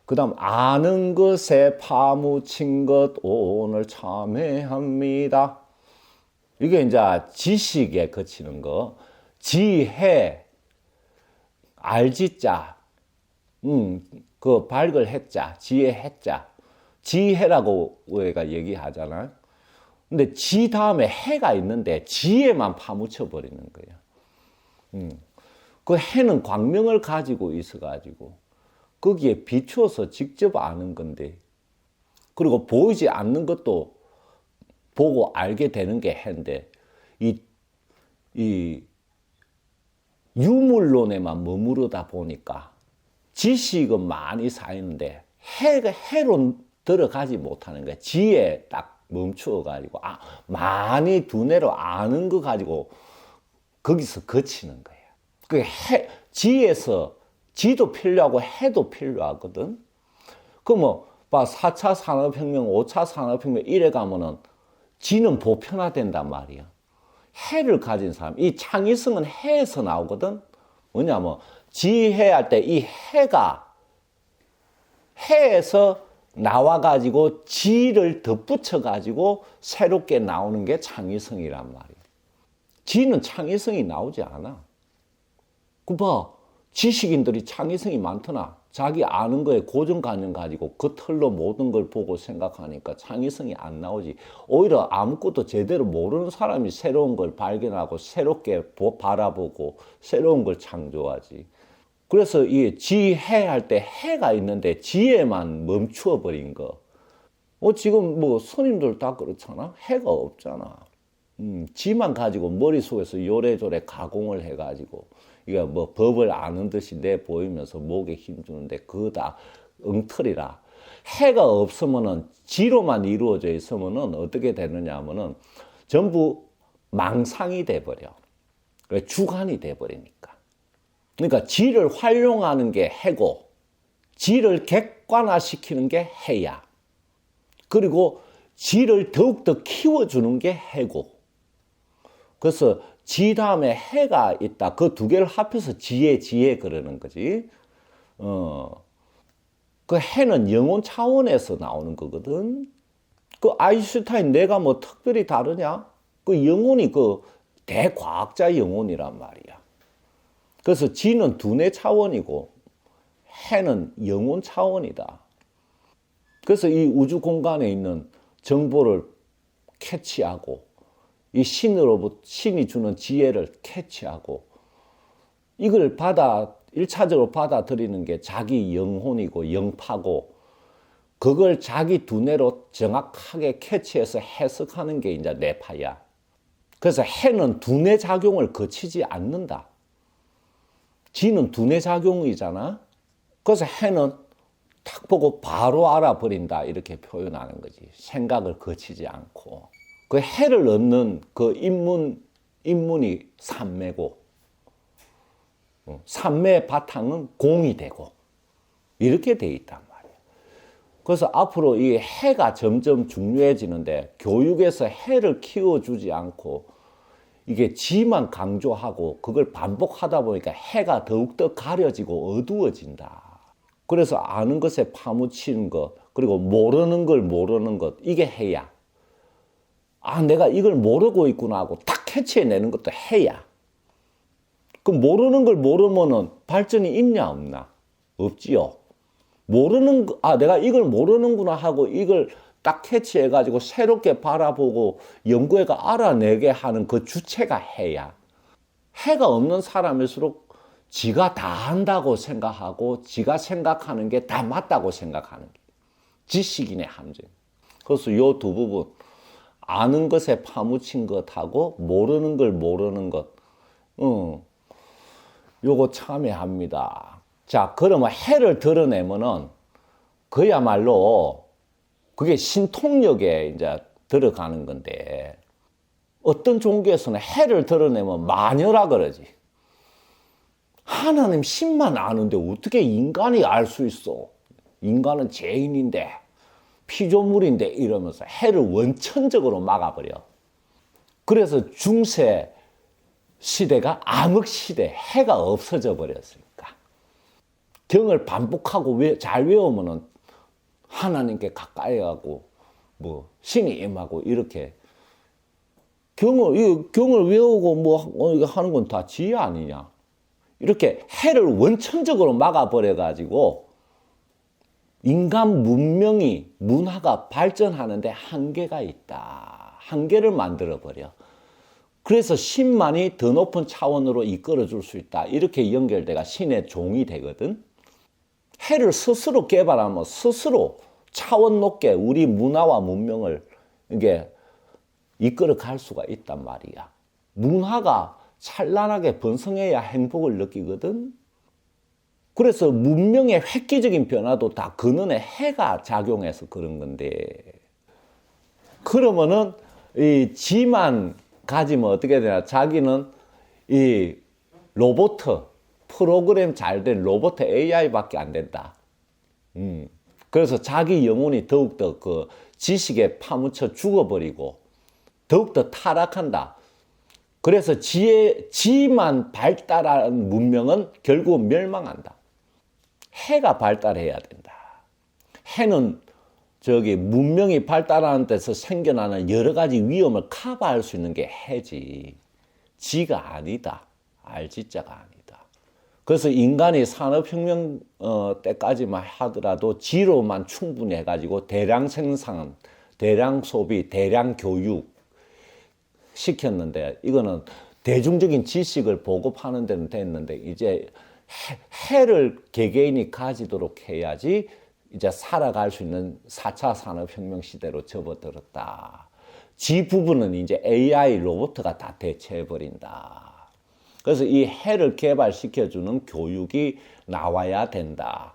그 다음 아는 것에 파묻힌 것 오늘 참회합니다. 이게 이제 지식에 그치는 거. 지혜, 알지자, 그 밝을 해자, 지혜 해자. 지혜라고 우리가 얘기하잖아요. 근데 지 다음에 해가 있는데 지혜만 파묻혀 버리는 거예요. 그 해는 광명을 가지고 있어가지고 거기에 비추어서 직접 아는 건데, 그리고 보이지 않는 것도 보고 알게 되는 게 해인데, 이 유물론에만 머무르다 보니까 지식은 많이 쌓이는데 해로 들어가지 못하는 거야. 지에 딱 멈추어가지고 많이 두뇌로 아는 거 가지고 거기서 거치는 거야. 그 지에서 지도 필요하고 해도 필요하거든. 그럼 4차 산업혁명, 5차 산업혁명 이래 가면은 지는 보편화된단 말이야. 해를 가진 사람, 이 창의성은 해에서 나오거든. 뭐냐면 지혜 할 때 이 해가 해에서 나와가지고 지를 덧붙여가지고 새롭게 나오는 게 창의성이란 말이야. 지는 창의성이 나오지 않아. 그 봐. 지식인들이 창의성이 많더나. 자기 아는 거에 고정관념 가지고 그 틀로 모든 걸 보고 생각하니까 창의성이 안 나오지. 오히려 아무것도 제대로 모르는 사람이 새로운 걸 발견하고 새롭게 바라보고 새로운 걸 창조하지. 그래서 이 지혜 할 때 해가 있는데 지혜만 멈추어 버린 거. 지금 스님들 다 그렇잖아. 해가 없잖아. 지만 가지고 머릿속에서 요래조래 가공을 해가지고 이게 법을 아는 듯이 내 보이면서 목에 힘주는데 그거 다 엉터리라. 해가 없으면은 지로만 이루어져 있으면은 어떻게 되느냐 하면은 전부 망상이 돼버려. 주관이 돼버리니까. 그러니까 지를 활용하는 게 해고, 지를 객관화시키는 게 해야. 그리고 지를 더욱더 키워주는 게 해고. 그래서 지 다음에 해가 있다. 그 두 개를 합해서 지혜 그러는 거지. 그 해는 영혼 차원에서 나오는 거거든. 그 아인슈타인 내가 특별히 다르냐? 그 영혼이 그 대과학자 영혼이란 말이야. 그래서 지는 두뇌 차원이고 해는 영혼 차원이다. 그래서 이 우주 공간에 있는 정보를 캐치하고 이 신이 주는 지혜를 캐치하고 이걸 1차적으로 받아들이는 게 자기 영혼이고 영파고 그걸 자기 두뇌로 정확하게 캐치해서 해석하는 게 이제 뇌파야. 그래서 해는 두뇌 작용을 거치지 않는다. 지는 두뇌 작용이잖아. 그래서 해는 딱 보고 바로 알아버린다 이렇게 표현하는 거지. 생각을 거치지 않고. 그 해를 얻는 그 인문이 삼매고, 삼매의 바탕은 공이 되고, 이렇게 돼 있단 말이에요. 그래서 앞으로 이 해가 점점 중요해지는데, 교육에서 해를 키워주지 않고, 이게 지만 강조하고, 그걸 반복하다 보니까 해가 더욱더 가려지고 어두워진다. 그래서 아는 것에 파묻히는 것, 그리고 모르는 것, 이게 해야. 내가 이걸 모르고 있구나 하고 딱 캐치해내는 것도 해야. 그럼 모르는 걸 모르면은 발전이 있냐 없나? 없지요. 내가 이걸 모르는구나 하고 이걸 딱 캐치해가지고 새롭게 바라보고 연구해가 알아내게 하는 그 주체가 해야. 해가 없는 사람일수록 지가 다 한다고 생각하고 지가 생각하는 게 다 맞다고 생각하는 게 지식인의 함정. 그래서 이 두 부분, 아는 것에 파묻힌 것하고 모르는 걸 모르는 것, 요거 참여합니다. 자, 그러면 해를 드러내면은 그야말로 그게 신통력에 이제 들어가는 건데 어떤 종교에서는 해를 드러내면 마녀라 그러지. 하나님 신만 아는데 어떻게 인간이 알 수 있어? 인간은 죄인인데 피조물인데 이러면서 해를 원천적으로 막아버려. 그래서 중세 시대가 암흑시대, 해가 없어져 버렸으니까. 경을 반복하고 잘 외우면은 하나님께 가까이 가고 뭐 신이 임하고 이렇게 경을 외우고 뭐 하는 건 다 지혜 아니냐. 이렇게 해를 원천적으로 막아버려 가지고 인간 문명이 문화가 발전하는데 한계가 있다. 한계를 만들어 버려. 그래서 신만이 더 높은 차원으로 이끌어 줄 수 있다. 이렇게 연결돼가 신의 종이 되거든. 해를 스스로 개발하면 스스로 차원 높게 우리 문화와 문명을 이게 이끌어 갈 수가 있단 말이야. 문화가 찬란하게 번성해야 행복을 느끼거든. 그래서 문명의 획기적인 변화도 다 근원에 해가 작용해서 그런 건데, 그러면은 이 지만 가지면 어떻게 되나? 자기는 이 로봇, 프로그램 잘 된 로봇 AI밖에 안 된다. 그래서 자기 영혼이 더욱더 그 지식에 파묻혀 죽어버리고 더욱더 타락한다. 그래서 지만 발달한 문명은 결국 멸망한다. 해가 발달해야 된다. 해는 문명이 발달하는 데서 생겨나는 여러 가지 위험을 커버할 수 있는 게 해지. 지가 아니다. 알지자가 아니다. 그래서 인간이 산업혁명 때까지만 하더라도 지로만 충분히 해가지고 대량 생산, 대량 소비, 대량 교육 시켰는데, 이거는 대중적인 지식을 보급하는 데는 됐는데 이제 해를 개개인이 가지도록 해야지 이제 살아갈 수 있는 4차 산업혁명 시대로 접어들었다. 지 부분은 이제 AI 로봇가 다 대체해버린다. 그래서 이 해를 개발시켜주는 교육이 나와야 된다.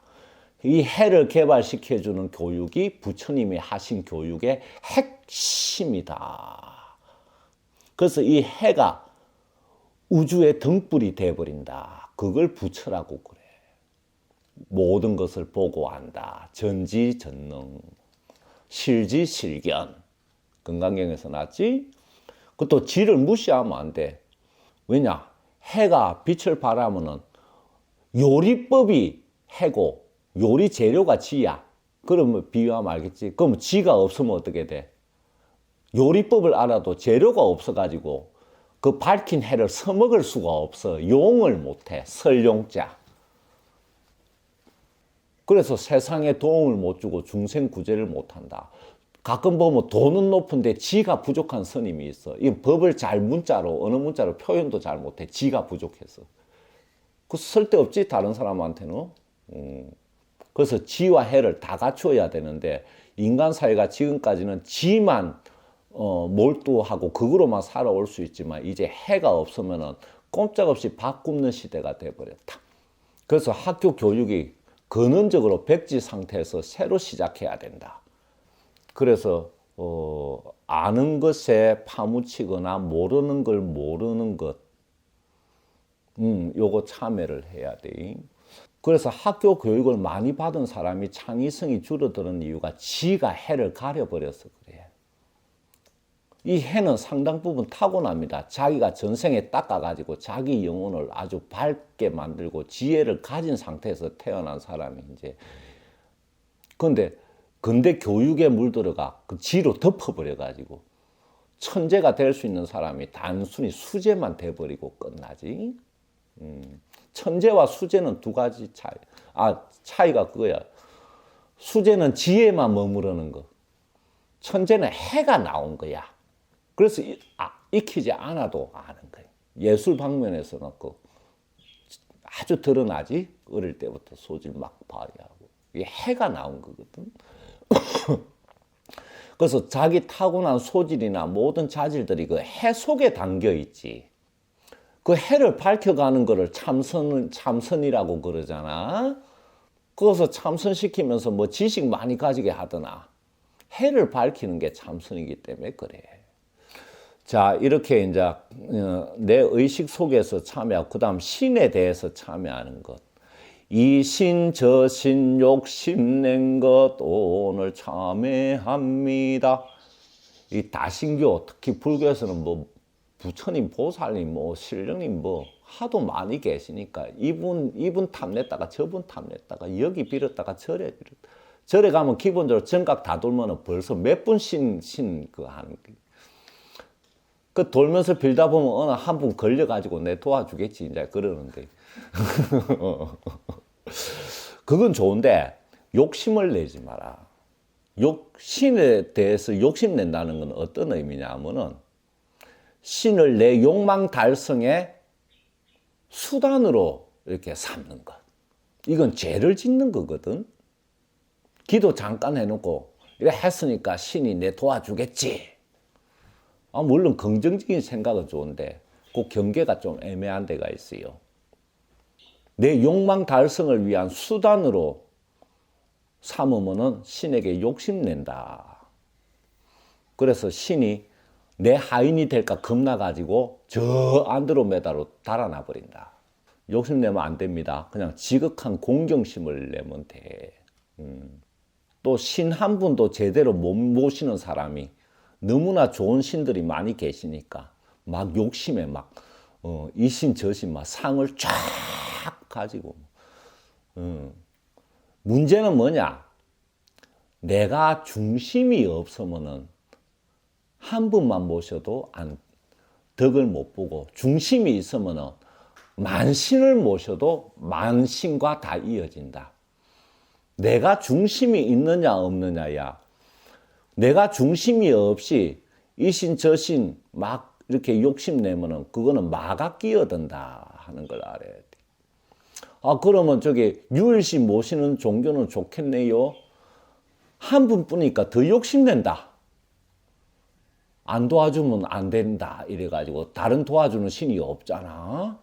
이 해를 개발시켜주는 교육이 부처님이 하신 교육의 핵심이다. 그래서 이 해가 우주의 등불이 돼버린다. 그걸 부처라고 그래. 모든 것을 보고 안다. 전지전능, 실지실견. 건강경에서 나왔지? 그것도 지를 무시하면 안 돼. 왜냐? 해가 빛을 발하면은 요리법이 해고 요리 재료가 지야. 그러면 비유하면 알겠지? 그럼 지가 없으면 어떻게 돼? 요리법을 알아도 재료가 없어가지고 그 밝힌 해를 써먹을 수가 없어. 용을 못해. 설용자. 그래서 세상에 도움을 못 주고 중생구제를 못한다. 가끔 보면 돈은 높은데 지가 부족한 스님이 있어. 이 법을 잘 문자로, 어느 문자로 표현도 잘 못해. 지가 부족해서. 그 쓸데없지 다른 사람한테는. 그래서 지와 해를 다 갖춰야 되는데 인간 사회가 지금까지는 지만 몰두하고 그거로만 살아올 수 있지만 이제 해가 없으면은 꼼짝없이 밥 굶는 시대가 돼버렸다. 그래서 학교 교육이 근원적으로 백지 상태에서 새로 시작해야 된다. 그래서 아는 것에 파묻히거나 모르는 걸 모르는 것, 요거 참여를 해야 돼. 그래서 학교 교육을 많이 받은 사람이 창의성이 줄어드는 이유가 지가 해를 가려버려서 그래. 이 해는 상당 부분 타고납니다. 자기가 전생에 닦아가지고 자기 영혼을 아주 밝게 만들고 지혜를 가진 상태에서 태어난 사람이 이제. 근데 근대 교육에 물들어가 그 지로 덮어버려가지고 천재가 될 수 있는 사람이 단순히 수재만 돼버리고 끝나지. 천재와 수재는 두 가지 차이. 차이가 그거야. 수재는 지혜만 머무르는 거. 천재는 해가 나온 거야. 그래서 익히지 않아도 아는 거예요. 예술 방면에서는 아주 드러나지. 어릴 때부터 소질 막 발휘하고. 이게 해가 나온 거거든. 그래서 자기 타고난 소질이나 모든 자질들이 그 해 속에 담겨 있지. 그 해를 밝혀가는 거를 참선이라고 그러잖아. 거기서 참선시키면서 뭐 지식 많이 가지게 하더나 해를 밝히는 게 참선이기 때문에 그래. 자, 이렇게 이제 내 의식 속에서 참여하고 그다음 신에 대해서 참여하는 것. 이 신, 저 신, 욕심낸 것 오늘 참여합니다. 이 다신교, 특히 불교에서는 뭐 부처님, 보살님, 뭐 신령님 뭐 하도 많이 계시니까 이분 탐냈다가 저분 탐냈다가 여기 빌었다가 저래 빌었다. 절에 가면 기본적으로 정각 다 돌면 벌써 몇 분 그 하는 게. 그 돌면서 빌다 보면 어느 한 분 걸려가지고 내 도와주겠지 이제 그러는데 그건 좋은데 욕심을 내지 마라. 신에 대해서 욕심 낸다는 건 어떤 의미냐 하면은 신을 내 욕망 달성의 수단으로 이렇게 삼는 것. 이건 죄를 짓는 거거든. 기도 잠깐 해놓고 이래 했으니까 신이 내 도와주겠지. 물론 긍정적인 생각은 좋은데 그 경계가 좀 애매한 데가 있어요. 내 욕망 달성을 위한 수단으로 삼으면은 신에게 욕심낸다. 그래서 신이 내 하인이 될까 겁나가지고 저 안드로메다로 달아나 버린다. 욕심내면 안 됩니다. 그냥 지극한 공경심을 내면 돼. 또 신 한 분도 제대로 못 모시는 사람이 너무나 좋은 신들이 많이 계시니까 막 욕심에 막 이 신 저 신 막 상을 쫙 가지고 문제는 뭐냐? 내가 중심이 없으면은 한 분만 모셔도 덕을 못 보고 중심이 있으면은 만신을 모셔도 만신과 다 이어진다. 내가 중심이 있느냐 없느냐야. 내가 중심이 없이 이 신 저 신 막 이렇게 욕심내면은 그거는 마가 끼어든다 하는 걸 알아야 돼. 그러면 저기 유일신 모시는 종교는 좋겠네요. 한 분뿐이니까 더 욕심낸다. 안 도와주면 안 된다. 이래가지고 다른 도와주는 신이 없잖아.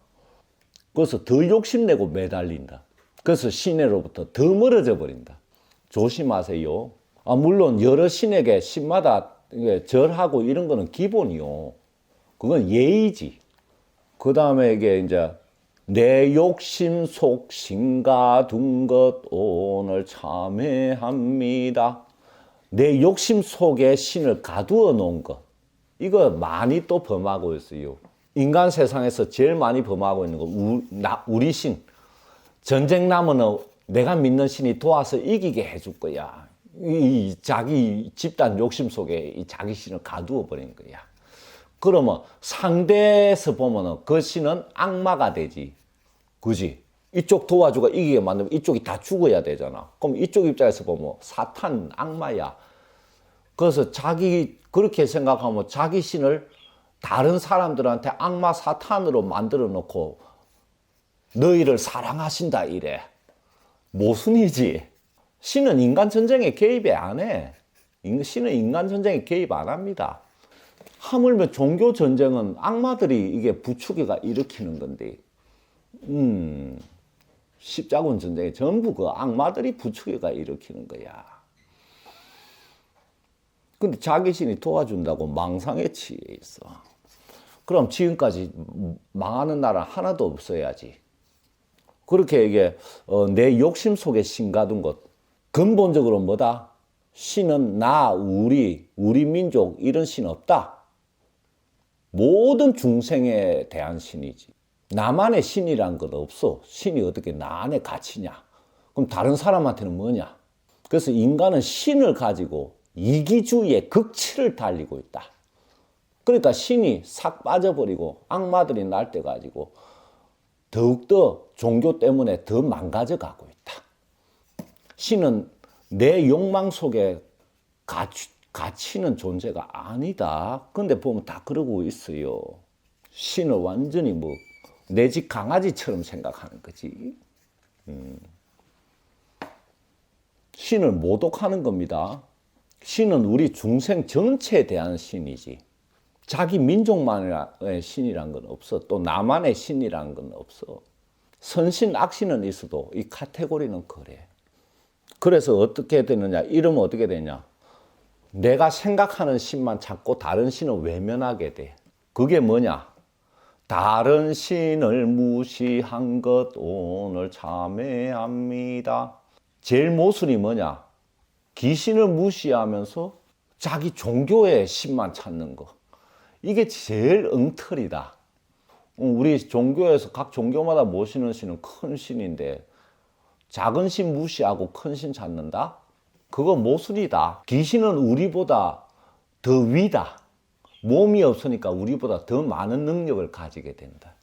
그래서 더 욕심내고 매달린다. 그래서 신에로부터 더 멀어져 버린다. 조심하세요. 물론 여러 신에게 신마다 절하고 이런 거는 기본이요. 그건 예의지. 그 다음에 이게 이제 내 욕심 속 신가 둔 것 오늘 참회합니다. 내 욕심 속에 신을 가두어 놓은 것. 이거 많이 또 범하고 있어요. 인간 세상에서 제일 많이 범하고 있는 거 우리 신. 전쟁 나면은 내가 믿는 신이 도와서 이기게 해줄 거야. 이 자기 집단 욕심 속에 이 자기 신을 가두어 버린 거야. 그러면 상대에서 보면은 그 신은 악마가 되지. 그지? 이쪽 도와주고 이기게 만들면 이쪽이 다 죽어야 되잖아. 그럼 이쪽 입장에서 보면 사탄 악마야. 그래서 그렇게 생각하면 자기 신을 다른 사람들한테 악마 사탄으로 만들어 놓고 너희를 사랑하신다 이래. 모순이지. 신은 인간 전쟁에 개입 안 해. 신은 인간 전쟁에 개입 안 합니다. 하물며 종교 전쟁은 악마들이 이게 부추기가 일으키는 건데, 십자군 전쟁에 전부 그 악마들이 부추기가 일으키는 거야. 근데 자기 신이 도와준다고 망상에 치에 있어. 그럼 지금까지 망하는 나라 하나도 없어야지. 그렇게 이게 내 욕심 속에 신 가둔 것. 근본적으로 뭐다? 신은 나, 우리 민족 이런 신 없다. 모든 중생에 대한 신이지. 나만의 신이란 건 없어. 신이 어떻게 나 안에 갇히냐. 그럼 다른 사람한테는 뭐냐. 그래서 인간은 신을 가지고 이기주의의 극치를 달리고 있다. 그러니까 신이 싹 빠져버리고 악마들이 날 때 가지고 더욱더 종교 때문에 더 망가져 가고 있다. 신은 내 욕망 속에 갇히는 존재가 아니다. 근데 보면 다 그러고 있어요. 신을 완전히 내 집 강아지처럼 생각하는 거지. 신을 모독하는 겁니다. 신은 우리 중생 전체에 대한 신이지. 자기 민족만의 신이란 건 없어. 또 나만의 신이란 건 없어. 선신, 악신은 있어도 이 카테고리는 그래. 그래서 어떻게 되느냐? 이러면 어떻게 되냐? 내가 생각하는 신만 찾고 다른 신을 외면하게 돼. 그게 뭐냐? 다른 신을 무시한 것 오늘 참회합니다. 제일 모순이 뭐냐? 귀신을 무시하면서 자기 종교의 신만 찾는 거. 이게 제일 엉터리다. 우리 종교에서 각 종교마다 모시는 신은 큰 신인데 작은 신 무시하고 큰 신 찾는다? 그거 모순이다. 귀신은 우리보다 더 위다. 몸이 없으니까 우리보다 더 많은 능력을 가지게 된다.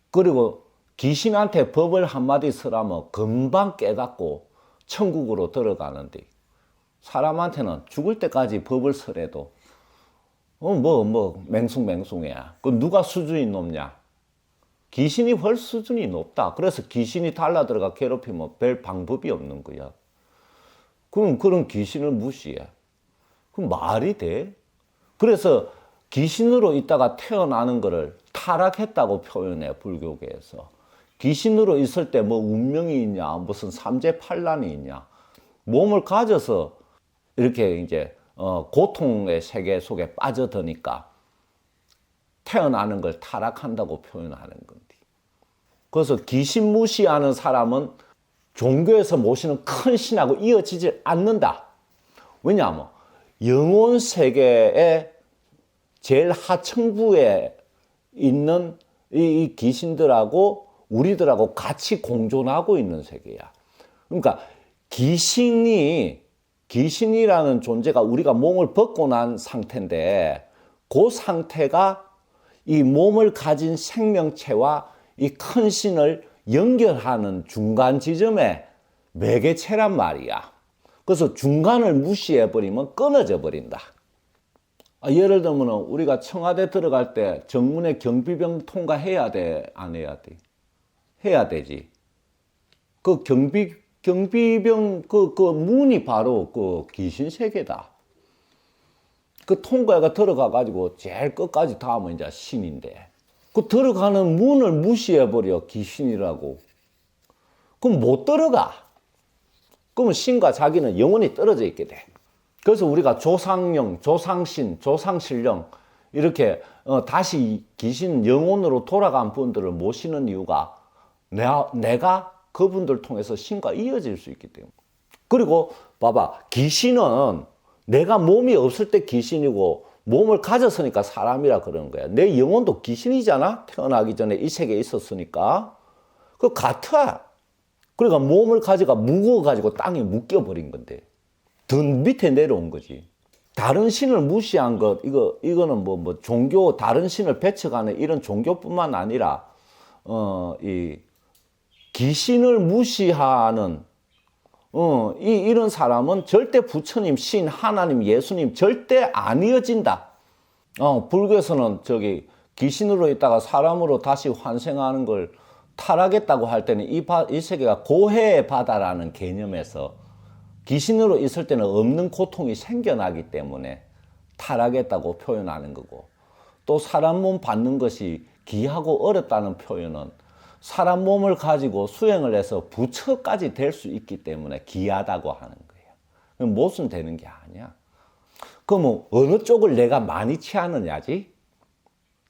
그리고 귀신한테 법을 한마디 쓰라면 금방 깨닫고 천국으로 들어가는데 사람한테는 죽을 때까지 법을 쓰래도 맹숭맹숭해야. 그 누가 수준이 높냐? 귀신이 훨 수준이 높다. 그래서 귀신이 달라 들어가 괴롭히면 별 방법이 없는 거야. 그럼 그런 귀신을 무시해. 그럼 말이 돼? 그래서 귀신으로 있다가 태어나는 거를 타락했다고 표현해, 불교계에서. 귀신으로 있을 때 뭐 운명이 있냐, 무슨 삼재팔란이 있냐. 몸을 가져서 이렇게 이제 고통의 세계 속에 빠져드니까 태어나는 걸 타락한다고 표현하는 건데. 그래서 귀신 무시하는 사람은 종교에서 모시는 큰 신하고 이어지지 않는다. 왜냐하면 영혼 세계의 제일 하층부에 있는 이 귀신들하고 우리들하고 같이 공존하고 있는 세계야. 그러니까 귀신이라는 존재가 우리가 몸을 벗고 난 상태인데 그 상태가 이 몸을 가진 생명체와 이 큰 신을 연결하는 중간 지점의 매개체란 말이야. 그래서 중간을 무시해버리면 끊어져 버린다. 예를 들면 우리가 청와대 들어갈 때 정문에 경비병 통과해야 돼? 안 해야 돼? 해야 되지. 그 경비병 그 문이 바로 그 귀신 세계다. 그 통과가 들어가가지고 제일 끝까지 닿으면 이제 신인데. 그 들어가는 문을 무시해버려, 귀신이라고. 그럼 못 들어가. 그러면 신과 자기는 영원히 떨어져 있게 돼. 그래서 우리가 조상령, 조상신, 조상신령 이렇게 다시 귀신 영혼으로 돌아간 분들을 모시는 이유가 내가 그분들 통해서 신과 이어질 수 있기 때문에. 그리고 봐봐, 귀신은 내가 몸이 없을 때 귀신이고 몸을 가졌으니까 사람이라 그러는 거야. 내 영혼도 귀신이잖아. 태어나기 전에 이 세계에 있었으니까. 그 같아. 그러니까 몸을 가져가 무거워가지고 땅에 묶여버린 건데 더 밑에 내려온 거지. 다른 신을 무시한 것, 이거는 뭐 종교, 다른 신을 배척하는 이런 종교뿐만 아니라 이 귀신을 무시하는 이런 사람은 절대 부처님, 신, 하나님, 예수님 절대 안 이어진다. 불교에서는 귀신으로 있다가 사람으로 다시 환생하는 걸 타락했다고 할 때는 이 세계가 고해의 바다라는 개념에서 귀신으로 있을 때는 없는 고통이 생겨나기 때문에 타락했다고 표현하는 거고, 또 사람 몸 받는 것이 귀하고 어렵다는 표현은 사람 몸을 가지고 수행을 해서 부처까지 될 수 있기 때문에 귀하다고 하는 거예요. 못은 되는 게 아니야. 그러면 어느 쪽을 내가 많이 취하느냐지?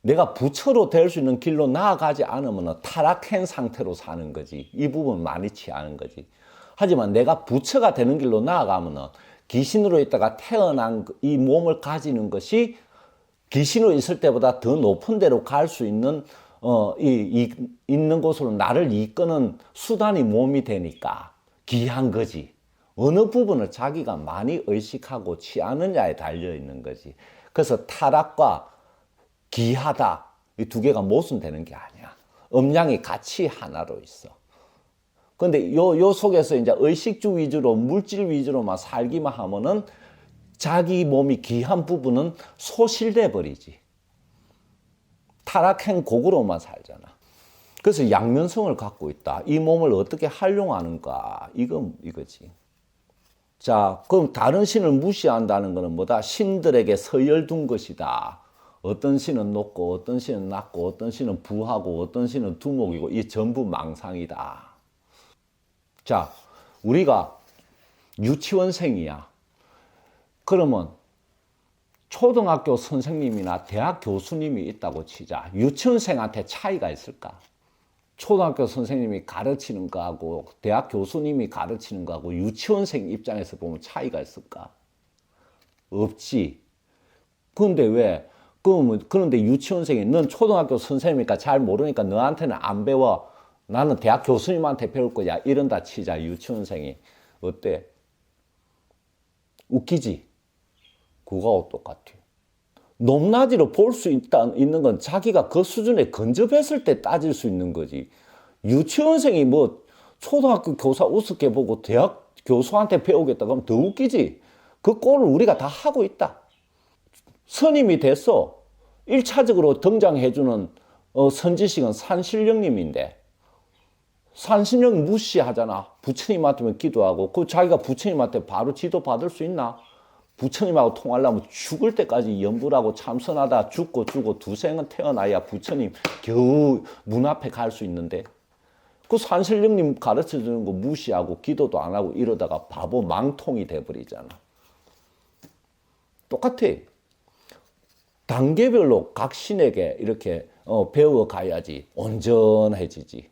내가 부처로 될 수 있는 길로 나아가지 않으면 타락한 상태로 사는 거지. 이 부분 많이 취하는 거지. 하지만 내가 부처가 되는 길로 나아가면 귀신으로 있다가 태어난 이 몸을 가지는 것이 귀신으로 있을 때보다 더 높은 데로 갈 수 있는 있는 곳으로 나를 이끄는 수단이 몸이 되니까 귀한 거지. 어느 부분을 자기가 많이 의식하고 취하느냐에 달려있는 거지. 그래서 타락과 귀하다, 이 두 개가 모순되는 게 아니야. 음양이 같이 하나로 있어. 근데 요 속에서 이제 의식주 위주로, 물질 위주로만 살기만 하면은 자기 몸이 귀한 부분은 소실돼 버리지. 타락한 곡으로만 살잖아. 그래서 양면성을 갖고 있다. 이 몸을 어떻게 활용하는가, 이거지. 자, 그럼 다른 신을 무시한다는 것은 뭐다? 신들에게 서열둔 것이다. 어떤 신은 높고 어떤 신은 낮고 어떤 신은 부하고 어떤 신은 두목이고 이 전부 망상이다. 자, 우리가 유치원생이야. 그러면 초등학교 선생님이나 대학 교수님이 있다고 치자. 유치원생한테 차이가 있을까? 초등학교 선생님이 가르치는 거하고 대학 교수님이 가르치는 거하고 유치원생 입장에서 보면 차이가 있을까? 없지. 그런데 왜? 그런데 유치원생이 넌 초등학교 선생님이니까 잘 모르니까 너한테는 안 배워. 나는 대학 교수님한테 배울 거야. 이런다 치자. 유치원생이. 어때? 웃기지? 그거하고 똑같아. 높낮이로 볼 수 있는 건 자기가 그 수준에 근접했을 때 따질 수 있는 거지. 유치원생이 뭐 초등학교 교사 우습게 보고 대학 교수한테 배우겠다 그러면 더 웃기지. 그 꼴을 우리가 다 하고 있다. 선임이 됐어. 1차적으로 등장해주는 선지식은 산신령님인데 산신령 무시하잖아. 부처님한테만 기도하고 그 자기가 부처님한테 바로 지도 받을 수 있나? 부처님하고 통하려면 죽을 때까지 염불하고 참선하다 죽고 두생은 태어나야 부처님 겨우 문 앞에 갈 수 있는데 그 산신령님 가르쳐 주는 거 무시하고 기도도 안 하고 이러다가 바보 망통이 돼버리잖아. 똑같아. 단계별로 각 신에게 이렇게 배워가야지 온전해지지.